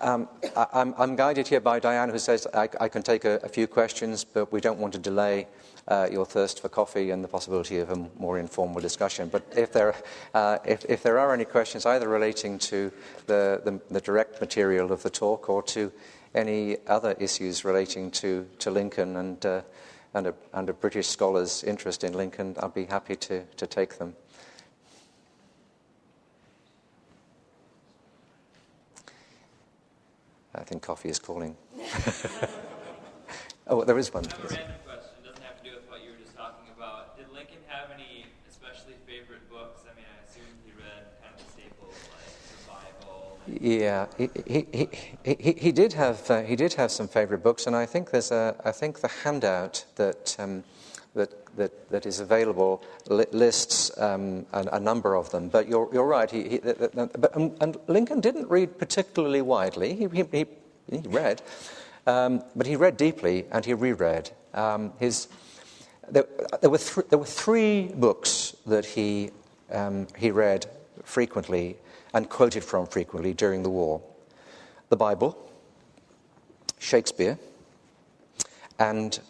I'm guided here by Diane, who says I can take a few questions, but we don't want to delay your thirst for coffee and the possibility of a more informal discussion. But if there are any questions, either relating to the direct material of the talk or to any other issues relating to Lincoln and a British scholar's interest in Lincoln, I'd be happy to take them. I think coffee is calling. Oh, there is one. I have a random question. It doesn't have to do with what you were just talking about. Did Lincoln have any especially favorite books? I mean, I assume he read kind of the staples like the Bible. Yeah, he did have some favorite books, and I think the handout that is available lists a number of them. But you're right. And Lincoln didn't read particularly widely. He read, but he read deeply and he reread. There were three books that he read frequently and quoted from frequently during the war: the Bible, Shakespeare, and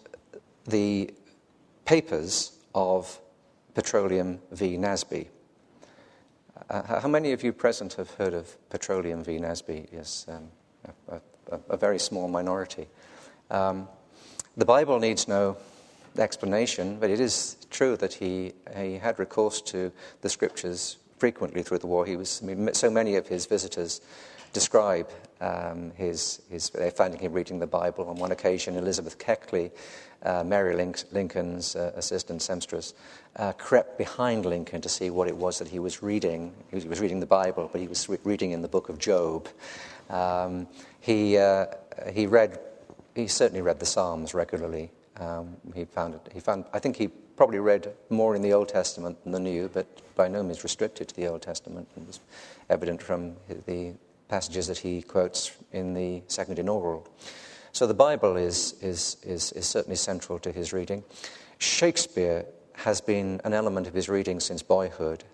the papers of Petroleum v. Nasby. How many of you present have heard of Petroleum v. Nasby? Yes, a very small minority. The Bible needs no explanation, but it is true that he had recourse to the scriptures frequently through the war. So many of his visitors describe finding him reading the Bible. On one occasion, Elizabeth Keckley, Mary Lincoln's assistant seamstress, crept behind Lincoln to see what it was that he was reading. He was reading the Bible, but he was reading in the book of Job. He certainly read the Psalms regularly. I think he probably read more in the Old Testament than the New, but by no means restricted to the Old Testament. It was evident from the passages that he quotes in the Second Inaugural. So the Bible is certainly central to his reading. Shakespeare has been an element of his reading since boyhood.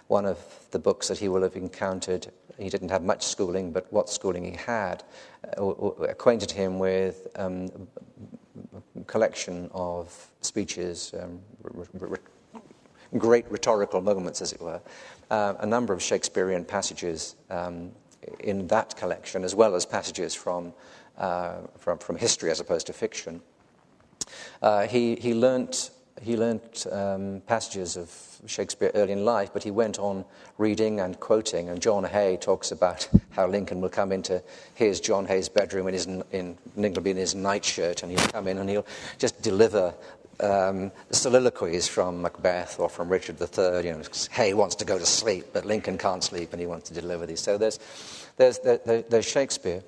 One of the books that he will have encountered, he didn't have much schooling, but what schooling he had acquainted him with a collection of speeches, great rhetorical moments, as it were, a number of Shakespearean passages in that collection, as well as passages from history as opposed to fiction. He learnt passages of Shakespeare early in life, but he went on reading and quoting. And John Hay talks about how Lincoln will come into his, John Hay's, bedroom Lincoln will be in his nightshirt, and he'll come in and he'll just deliver soliloquies from Macbeth or from Richard III. Hay wants to go to sleep, but Lincoln can't sleep, and he wants to deliver these. So there's Shakespeare.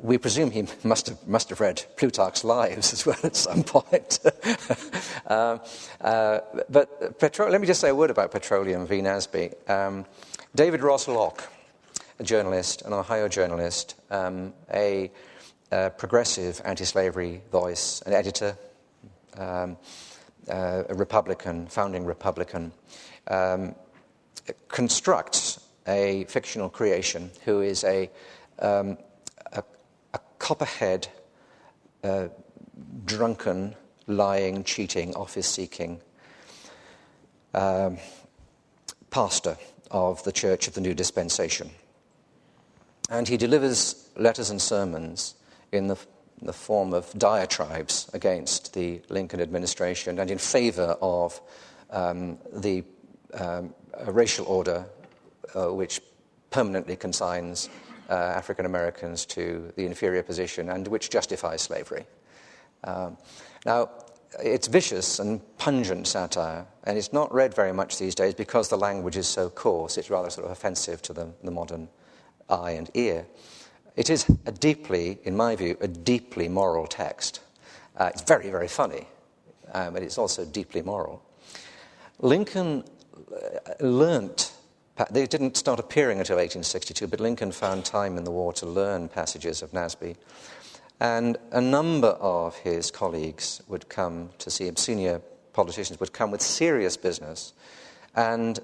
We presume he must have read Plutarch's Lives as well at some point. But let me just say a word about Petroleum v. Nasby. David Ross Locke, a journalist, an Ohio journalist, a progressive anti-slavery voice, an editor, a Republican, founding Republican, constructs a fictional creation who is a copperhead, drunken, lying, cheating, office-seeking pastor of the Church of the New Dispensation. And he delivers letters and sermons in the form of diatribes against the Lincoln administration and in favor of a racial order which permanently consigns African Americans to the inferior position and which justifies slavery. Now, it's vicious and pungent satire, and it's not read very much these days because the language is so coarse. It's rather sort of offensive to the modern eye and ear. It is in my view, a deeply moral text. It's very, very funny, but it's also deeply moral. Lincoln they didn't start appearing until 1862, but Lincoln found time in the war to learn passages of Nasby. And a number of his colleagues would come to see him, senior politicians would come with serious business and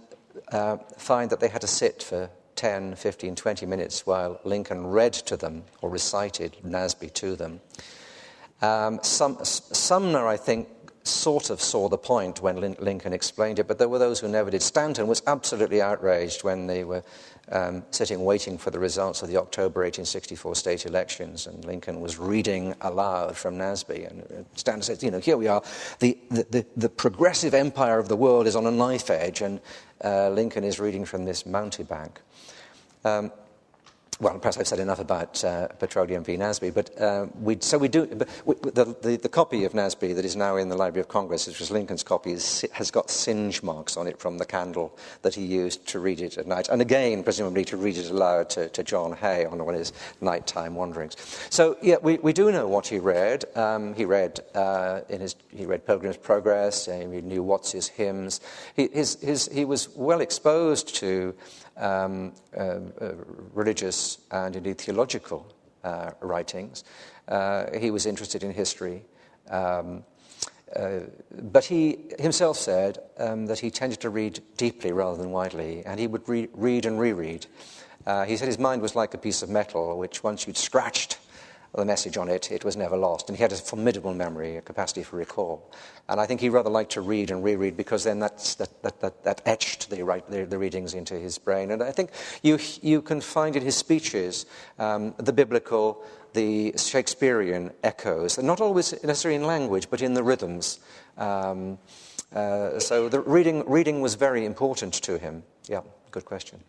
find that they had to sit for 10, 15, 20 minutes while Lincoln read to them or recited Nasby to them. Sumner, I think, sort of saw the point when Lincoln explained it, but there were those who never did. Stanton was absolutely outraged when they were sitting waiting for the results of the October 1864 state elections, and Lincoln was reading aloud from Nasby. And Stanton said, here we are, the progressive empire of the world is on a knife edge, and Lincoln is reading from this mountebank. Well, perhaps I've said enough about Petroleum v. Nasby, but the copy of Nasby that is now in the Library of Congress, which was Lincoln's copy, has got singe marks on it from the candle that he used to read it at night, and again, presumably, to read it aloud to John Hay on one of his nighttime wanderings. So, yeah, we do know what he read. He read Pilgrim's Progress. He knew Watts's hymns. He was well exposed to religious and indeed theological writings. He was interested in history. But he himself said that he tended to read deeply rather than widely, and he would read and reread. He said his mind was like a piece of metal, which once you'd scratched the message on it, it was never lost. And he had a formidable memory, a capacity for recall. And I think he rather liked to read and reread because then that etched the readings into his brain. And I think you can find in his speeches the biblical, the Shakespearean echoes, and not always necessarily in language, but in the rhythms. So the reading was very important to him. Yeah, good question.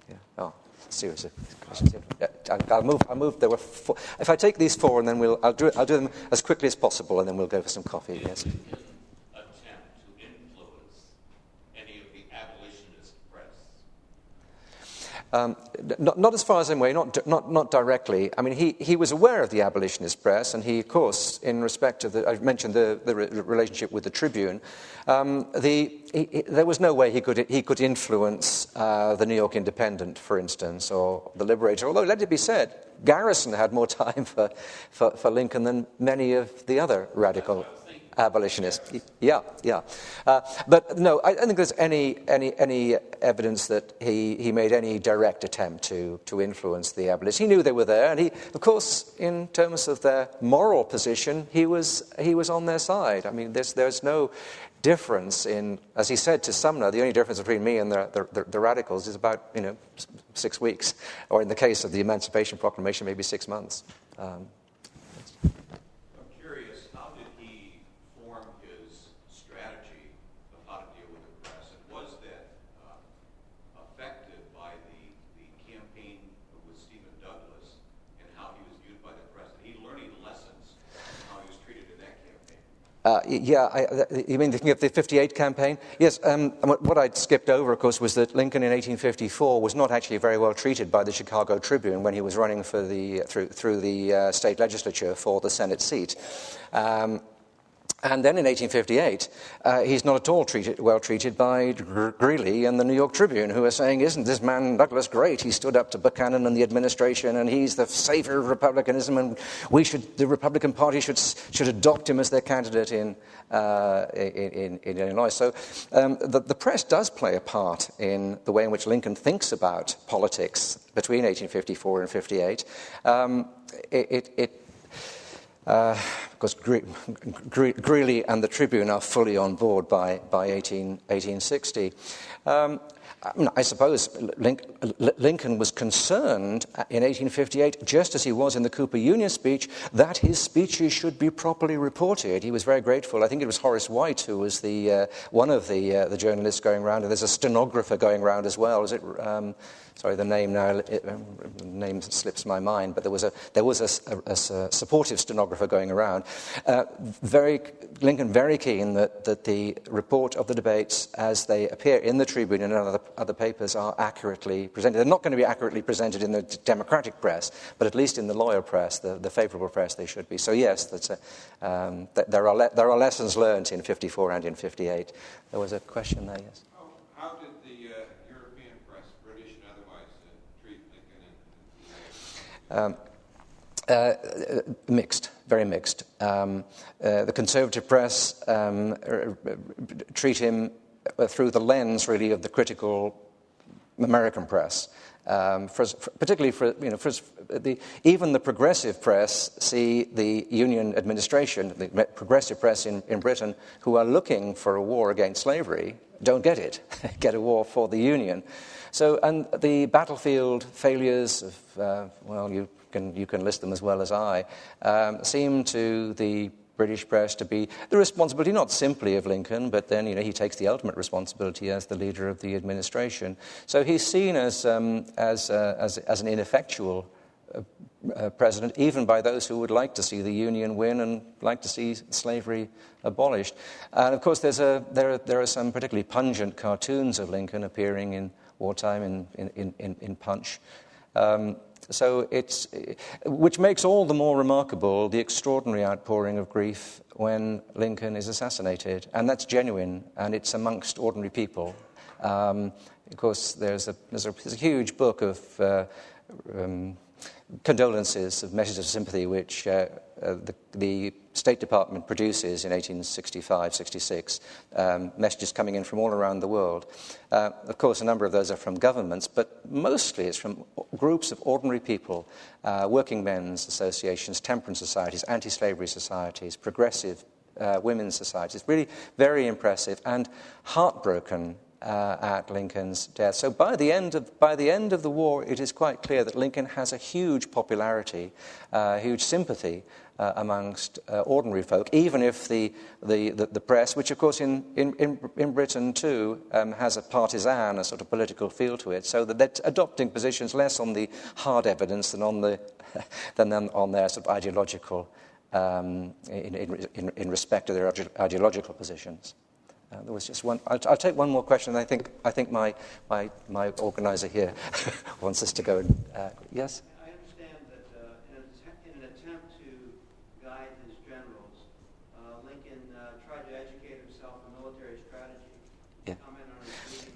Yeah. Oh. Seriously, I'll move. There were four. If I take these four, and then I'll do them as quickly as possible, and then we'll go for some coffee. Yes. Attempt to influence any of the abolitionist press. Not as far as I'm aware, not directly. I mean, he was aware of the abolitionist press, and he, of course, in respect of I've mentioned the relationship with the Tribune. There was no way he could influence the New York Independent, for instance, or the Liberator. Although, let it be said, Garrison had more time for Lincoln than many of the other radical abolitionists. Yeah. But no, I don't think there's any evidence that he made any direct attempt to influence the abolitionists. He knew they were there, and he, of course, in terms of their moral position, he was on their side. I mean, there's no difference in, as he said to Sumner, the only difference between me and the radicals is about 6 weeks, or in the case of the Emancipation Proclamation, maybe 6 months. I'm curious, how did he form his strategy of how to deal with the press, and was that affected by the campaign with Stephen Douglas and how he was viewed by the press? Did he learn any lessons on how he was treated in that campaign? You mean thinking of the 58 campaign? Yes, what I'd skipped over, of course, was that Lincoln in 1854 was not actually very well treated by the Chicago Tribune when he was running for through the state legislature for the Senate seat. And then in 1858, he's not at all well treated by Greeley and the New York Tribune, who are saying, isn't this man Douglas great? He stood up to Buchanan and the administration, and he's the savior of republicanism, and the Republican Party should adopt him as their candidate in Illinois. So the press does play a part in the way in which Lincoln thinks about politics between 1854 and 58. Because Greeley and the Tribune are fully on board by 1860. I suppose Lincoln was concerned in 1858, just as he was in the Cooper Union speech, that his speeches should be properly reported. He was very grateful. I think it was Horace White who was one of the journalists going around, and there's a stenographer going around as well. Is it? Sorry, the name now name slips my mind, but there was a supportive stenographer going around. Lincoln very keen that the report of the debates as they appear in the Tribune and other papers are accurately presented. They're not going to be accurately presented in the Democratic press, but at least in the loyal press, the favourable press, they should be. So yes, there are lessons learned in 54 and in 58. There was a question there, yes. How did the European press, British and otherwise, treat Lincoln and Mixed, very mixed. The conservative press treat him through the lens, really, of the critical American press. Even the progressive press see the Union administration, the progressive press in Britain, who are looking for a war against slavery, don't get it, get a war for the Union. So, and the battlefield failures of, you can list them as well as I, seem to the British press to be the responsibility not simply of Lincoln, but then he takes the ultimate responsibility as the leader of the administration. So he's seen as an ineffectual president, even by those who would like to see the Union win and like to see slavery abolished. And of course, there are some particularly pungent cartoons of Lincoln appearing in wartime in Punch. So which makes all the more remarkable the extraordinary outpouring of grief when Lincoln is assassinated, and that's genuine, and it's amongst ordinary people. Of course, there's a huge book of condolences, of messages of sympathy, which the State Department produces in 1865-66, messages coming in from all around the world. Of course, a number of those are from governments, but mostly it's from groups of ordinary people, working men's associations, temperance societies, anti-slavery societies, progressive women's societies. Really very impressive and heartbroken at Lincoln's death. So by the end of the war, it is quite clear that Lincoln has a huge popularity, huge sympathy amongst ordinary folk, even if the press, which of course in Britain too has a partisan, a sort of political feel to it, so that they're adopting positions less on the hard evidence than on their sort of ideological, in respect to their ideological positions. There was just one. I'll take one more question. I think my organizer here wants us to go. Yes. I understand that in an attempt to guide his generals, Lincoln tried to educate himself in military strategy. Yeah. Comment on his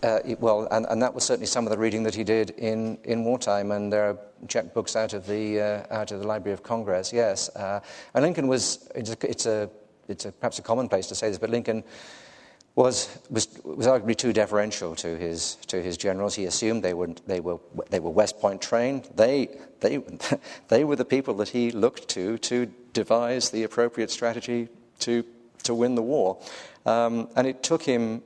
readings. And that was certainly some of the reading that he did in wartime, and there are checkbooks out of the Library of Congress. Yes, and Lincoln was. It's perhaps a commonplace to say this, but Lincoln was arguably too deferential to his generals. He assumed they were West Point trained. They were the people that he looked to devise the appropriate strategy to win the war. And it took him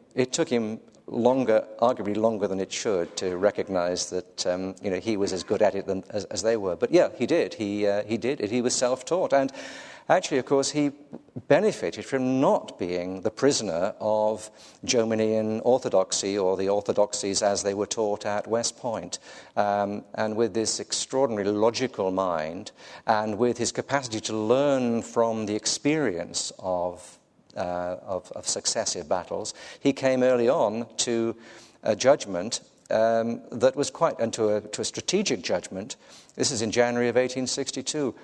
longer, arguably longer than it should, to recognize that he was as good at it as they were. But yeah, he did. He did it. He was self-taught, and actually, of course, he benefited from not being the prisoner of Jominian orthodoxy, or the orthodoxies as they were taught at West Point. And with this extraordinary logical mind, and with his capacity to learn from the experience of successive battles, he came early on to a judgment that was to a strategic judgment. This is in January of 1862.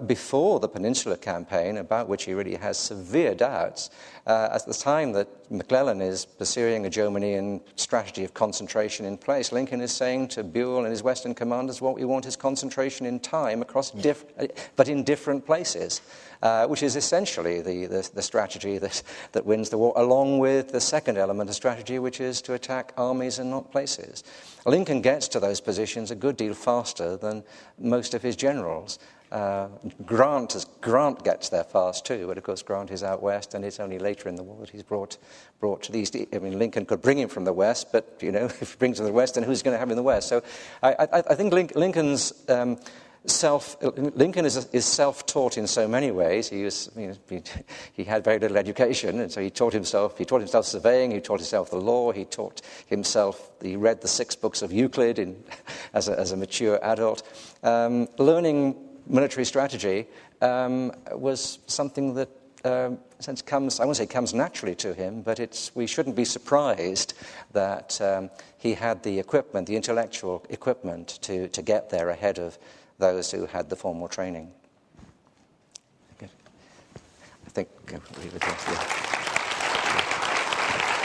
Before the Peninsula Campaign, about which he really has severe doubts, at the time that McClellan is pursuing a Jominian strategy of concentration in place, Lincoln is saying to Buell and his Western commanders, what we want is concentration in time but in different places, which is essentially the strategy that wins the war, along with the second element of strategy, which is to attack armies and not places. Lincoln gets to those positions a good deal faster than most of his generals. Grant gets there fast too, but of course Grant is out west, and it's only later in the war that he's brought to the east. I mean, Lincoln could bring him from the west, but if he brings him to the west, then who's going to have him in the west? So I think Lincoln's Lincoln is self-taught in so many ways. He had very little education, and so he taught himself surveying, he taught himself the law, he read the 6 books of Euclid as a mature adult. Learning military strategy was something that comes, I won't say comes naturally to him, but we shouldn't be surprised that he had the equipment, the intellectual equipment to get there ahead of those who had the formal training. I think we'll leave it there.